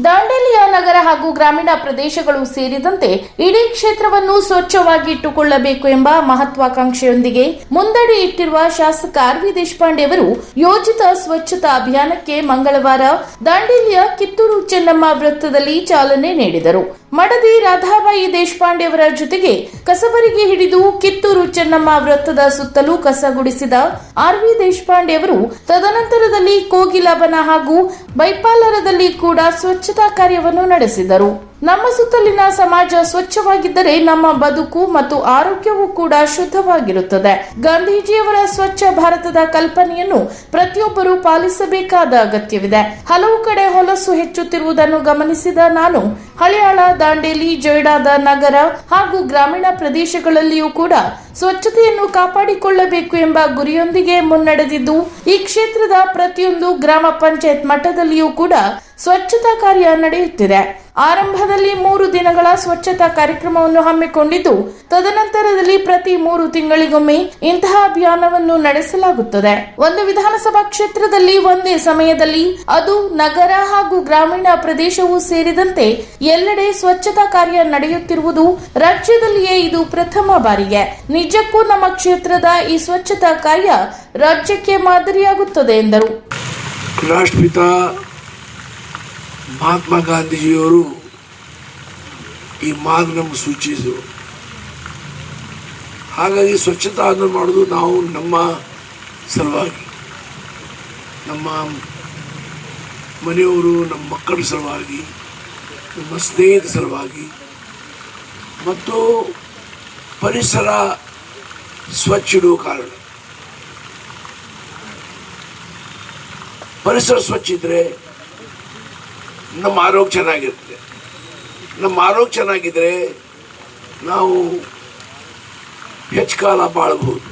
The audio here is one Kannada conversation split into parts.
ದಾಂಡೇಲಿಯ ನಗರ ಹಾಗೂ ಗ್ರಾಮೀಣ ಪ್ರದೇಶಗಳು ಸೇರಿದಂತೆ ಇಡೀ ಕ್ಷೇತ್ರವನ್ನು ಸ್ವಚ್ಛವಾಗಿ ಇಟ್ಟುಕೊಳ್ಳಬೇಕು ಎಂಬ ಮಹತ್ವಾಕಾಂಕ್ಷೆಯೊಂದಿಗೆ ಮುಂದಡಿ ಇಟ್ಟಿರುವ ಶಾಸಕ ಆರ್.ವಿ. ದೇಶಪಾಂಡೆ ಅವರು ಯೋಜಿತ ಸ್ವಚ್ಛತಾ ಅಭಿಯಾನಕ್ಕೆ ಮಂಗಳವಾರ ದಾಂಡೇಲಿಯ ಕಿತ್ತೂರು ಚೆನ್ನಮ್ಮ ವೃತ್ತದಲ್ಲಿ ಚಾಲನೆ ನೀಡಿದರು. ಮಡದಿ ರಾಧಾಬಾಯಿ ದೇಶಪಾಂಡೆ ಅವರ ಜೊತೆಗೆ ಕಸಬರಿಗೆ ಹಿಡಿದು ಕಿತ್ತೂರು ಚೆನ್ನಮ್ಮ ವೃತ್ತದ ಸುತ್ತಲೂ ಕಸ ಗುಡಿಸಿದ ಆರ್.ವಿ. ದೇಶಪಾಂಡೆ ಅವರು ತದನಂತರದಲ್ಲಿ ಕೋಗಿಲಾಬನ ಹಾಗೂ ಬೈಪಾಲರದಲ್ಲಿ ಕೂಡ ಸ್ವಚ್ಛತಾ ಕಾರ್ಯವನ್ನು ನಡೆಸಿದರು. ನಮ್ಮ ಸುತ್ತಲಿನ ಸಮಾಜ ಸ್ವಚ್ಛವಾಗಿದ್ದರೆ ನಮ್ಮ ಬದುಕು ಮತ್ತು ಆರೋಗ್ಯವೂ ಕೂಡ ಶುದ್ಧವಾಗಿರುತ್ತದೆ. ಗಾಂಧೀಜಿಯವರ ಸ್ವಚ್ಛ ಭಾರತದ ಕಲ್ಪನೆಯನ್ನು ಪ್ರತಿಯೊಬ್ಬರು ಪಾಲಿಸಬೇಕಾದ ಅಗತ್ಯವಿದೆ. ಹಲವು ಕಡೆ ಹೊಲಸು ಹೆಚ್ಚುತ್ತಿರುವುದನ್ನು ಗಮನಿಸಿದ ನಾನು ಹಳಿಯಾಳ, ದಾಂಡೇಲಿ, ಜೊಯ್ಡಾದ ನಗರ ಹಾಗೂ ಗ್ರಾಮೀಣ ಪ್ರದೇಶಗಳಲ್ಲಿಯೂ ಕೂಡ ಸ್ವಚ್ಛತೆಯನ್ನು ಕಾಪಾಡಿಕೊಳ್ಳಬೇಕು ಎಂಬ ಗುರಿಯೊಂದಿಗೆ ಮುನ್ನಡೆದಿದ್ದು, ಈ ಕ್ಷೇತ್ರದ ಪ್ರತಿಯೊಂದು ಗ್ರಾಮ ಪಂಚಾಯತ್ ಮಟ್ಟದಲ್ಲಿಯೂ ಕೂಡ ಸ್ವಚ್ಛತಾ ಕಾರ್ಯ ನಡೆಯುತ್ತಿದೆ. ಆರಂಭದಲ್ಲಿ 3 ದಿನಗಳ ಸ್ವಚ್ಛತಾ ಕಾರ್ಯಕ್ರಮವನ್ನು ಹಮ್ಮಿಕೊಂಡಿದ್ದು, ತದನಂತರದಲ್ಲಿ ಪ್ರತಿ 3 ತಿಂಗಳಿಗೊಮ್ಮೆ ಇಂತಹ ಅಭಿಯಾನವನ್ನು ನಡೆಸಲಾಗುತ್ತದೆ. ಒಂದು ವಿಧಾನಸಭಾ ಕ್ಷೇತ್ರದಲ್ಲಿ ಒಂದೇ ಸಮಯದಲ್ಲಿ ಅದು ನಗರ ಹಾಗೂ ಗ್ರಾಮೀಣ ಪ್ರದೇಶವೂ ಸೇರಿದಂತೆ ಎಲ್ಲೆಡೆ ಸ್ವಚ್ಛತಾ ಕಾರ್ಯ ನಡೆಯುತ್ತಿರುವುದು ರಾಜ್ಯದಲ್ಲಿಯೇ ಇದು ಪ್ರಥಮ ಬಾರಿಗೆ. ನಿಜಕ್ಕೂ ನಮ್ಮ ಕ್ಷೇತ್ರದ ಈ ಸ್ವಚ್ಛತಾ ಕಾರ್ಯ ರಾಜ್ಯಕ್ಕೆ ಮಾದರಿಯಾಗುತ್ತದೆ ಎಂದರು. ರಾಷ್ಟ್ರಪಿತ ಮಹಾತ್ಮ ಗಾಂಧೀಜಿಯವರು ಈ ಮಾರ್ಗ ನಮಗೆ ಸೂಚಿಸಿದರು. ಹಾಗಾಗಿ ಸ್ವಚ್ಛತಾ ಆಂದೋಲನ ಮಾಡೋದು ನಾವು ನಮ್ಮ ಸಲುವಾಗಿ, ನಮ್ಮ ಮನೆಯವರು, ನಮ್ಮ ಮಕ್ಕಳ ಸಲುವಾಗಿ, ನಮ್ಮ ಸ್ನೇಹಿತರ ಸಲುವಾಗಿ ಮತ್ತು ಪರಿಸರ ಸ್ವಚ್ಛ ಇಡುವ ಕಾರಣ. ಪರಿಸರ ಸ್ವಚ್ಛ ಇದ್ದರೆ ನಮ್ಮ ಆರೋಗ್ಯ ಚೆನ್ನಾಗಿರ್ತದೆ. ನಮ್ಮ ಆರೋಗ್ಯ ಚೆನ್ನಾಗಿದ್ದರೆ ನಾವು ಹೆಚ್ಚು ಕಾಲ ಬಾಳಬಹುದು.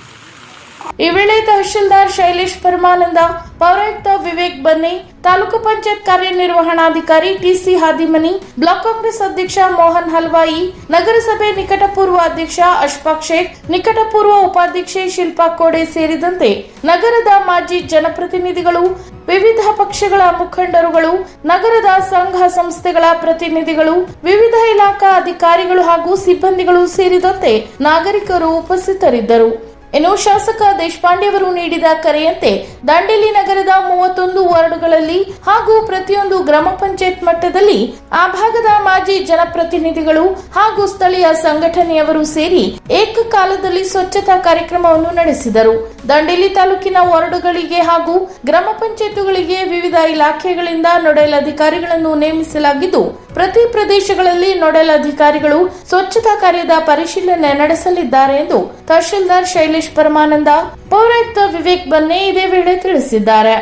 ಈ ವೇಳೆ ತಹಶೀಲ್ದಾರ್ ಶೈಲೇಶ್ ಪರಮಾನಂದ, ಪೌರಾಯುಕ್ತ ವಿವೇಕ್ ಬನ್ನೆ, ತಾಲೂಕು ಪಂಚಾಯತ್ ಕಾರ್ಯನಿರ್ವಹಣಾಧಿಕಾರಿ ಟಿ.ಸಿ. ಹಾದಿಮನಿ, ಬ್ಲಾಕ್ ಕಾಂಗ್ರೆಸ್ ಅಧ್ಯಕ್ಷ ಮೋಹನ್ ಹಲ್ವಾಯಿ, ನಗರಸಭೆ ನಿಕಟಪೂರ್ವ ಅಧ್ಯಕ್ಷ ಅಶ್ಫಾಕ್ ಶೇಖ್, ನಿಕಟಪೂರ್ವ ಉಪಾಧ್ಯಕ್ಷೆ ಶಿಲ್ಪಾ ಕೋಡೆ ಸೇರಿದಂತೆ ನಗರದ ಮಾಜಿ ಜನಪ್ರತಿನಿಧಿಗಳು, ವಿವಿಧ ಪಕ್ಷಗಳ ಮುಖಂಡರುಗಳು, ನಗರದ ಸಂಘ ಸಂಸ್ಥೆಗಳ ಪ್ರತಿನಿಧಿಗಳು, ವಿವಿಧ ಇಲಾಖಾ ಅಧಿಕಾರಿಗಳು ಹಾಗೂ ಸಿಬ್ಬಂದಿಗಳು ಸೇರಿದಂತೆ ನಾಗರಿಕರು ಉಪಸ್ಥಿತರಿದ್ದರು. ಇನ್ನು ಶಾಸಕ ದೇಶಪಾಂಡೆ ಅವರು ನೀಡಿದ ಕರೆಯಂತೆ ದಾಂಡೇಲಿ ನಗರದ 31 ವಾರ್ಡ್ಗಳಲ್ಲಿ ಹಾಗೂ ಪ್ರತಿಯೊಂದು ಗ್ರಾಮ ಪಂಚಾಯತ್ ಮಟ್ಟದಲ್ಲಿ ಆ ಭಾಗದ ಮಾಜಿ ಜನಪ್ರತಿನಿಧಿಗಳು ಹಾಗೂ ಸ್ಥಳೀಯ ಸಂಘಟನೆಯವರು ಸೇರಿ ಏಕಕಾಲದಲ್ಲಿ ಸ್ವಚ್ಛತಾ ಕಾರ್ಯಕ್ರಮವನ್ನು ನಡೆಸಿದರು. ದಾಂಡೇಲಿ ತಾಲೂಕಿನ ವಾರ್ಡ್ಗಳಿಗೆ ಹಾಗೂ ಗ್ರಾಮ ಪಂಚಾಯತ್ಗಳಿಗೆ ವಿವಿಧ ಇಲಾಖೆಗಳಿಂದ ನೋಡಲ್ ಅಧಿಕಾರಿಗಳನ್ನು ನೇಮಿಸಲಾಗಿದ್ದು, ಪ್ರತಿ ಪ್ರದೇಶಗಳಲ್ಲಿ ನೋಡಲ್ ಅಧಿಕಾರಿಗಳು ಸ್ವಚ್ಛತಾ ಕಾರ್ಯದ ಪರಿಶೀಲನೆ ನಡೆಸಲಿದ್ದಾರೆ ಎಂದು ತಹಶೀಲ್ದಾರ್ ಶೈಲೇಶ್ ಪರಮಾನಂದ, ಪೌರಾಯುಕ್ತ ವಿವೇಕ್ ಬನ್ನೆ ಇದೇ ವೇಳೆ ತಿಳಿಸಿದ್ದಾರೆ.